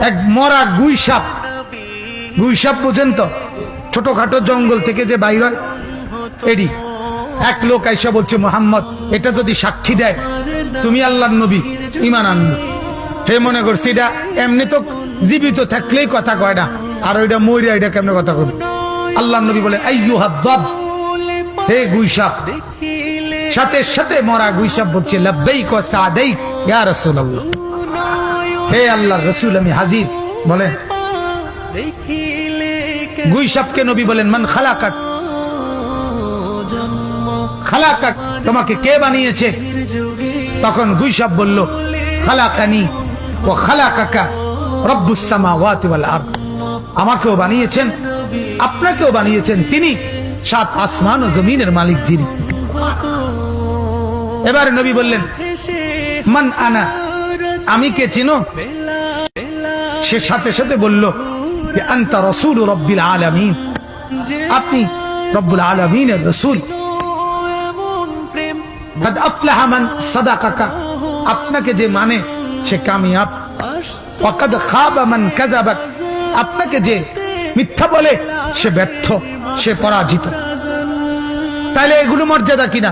এক মরা গুইসাপ, গুইসাপ বুঝেন তো, ছোটখাটো জঙ্গল থেকে যে বাইর হয় এডি। এক লোক আইসা বলছে, মোহাম্মদ এটা যদি সাক্ষী দেয় তুমি আল্লাহর নবী, ঈমান আনবো। হে মনে করছি এটা এমনি তো জীবিত থাকলেই কথা কয় না, আর ওইটা মরিয়া এটা কেমনে কথা কবে। আল্লাহর নবী বলে, আইয়ুহাদ দাব, হে গুইসাপ। সাথে সাথে মরা গুইসাপ বলছে, লাব্বাইক ওয়া সাদাইক ইয়া রাসূলুল্লাহ, হে আল্লাহর রাসূল আমি হাজির। বলেন গুইসাপকে নবী বলেন, মান খালাকাক, খালাকাক তোমাকে কে বানিয়েছে? তখন গুইসাপ বলল, খালাকানি ও খালাকাকা রব্বুস সামাওয়াতি ওয়াল আরদ, আমাকেও বানিয়েছেন আপনাকেও বানিয়েছেন তিনি, সাত আসমান ও জমিনের মালিক যিনি। এবারে নবী বললেন, মান আনা, আমি কে চিনো? সে সাথে সাথে বলল, আনতা রাসূলু রাব্বিল আলামিন, আপনি রব্বুল আলামিনের রাসূল। কাদ আফলাহা মান সাদাকাকা, আপনাকে যে মানে সে কামিয়াব। ওয়া কাদ খাবা মান কাযাবাক, আপনাকে যে মিথ্যা বলে সে ব্যর্থ, সে পরাজিত। তাহলে এগুলো মর্যাদা কিনা?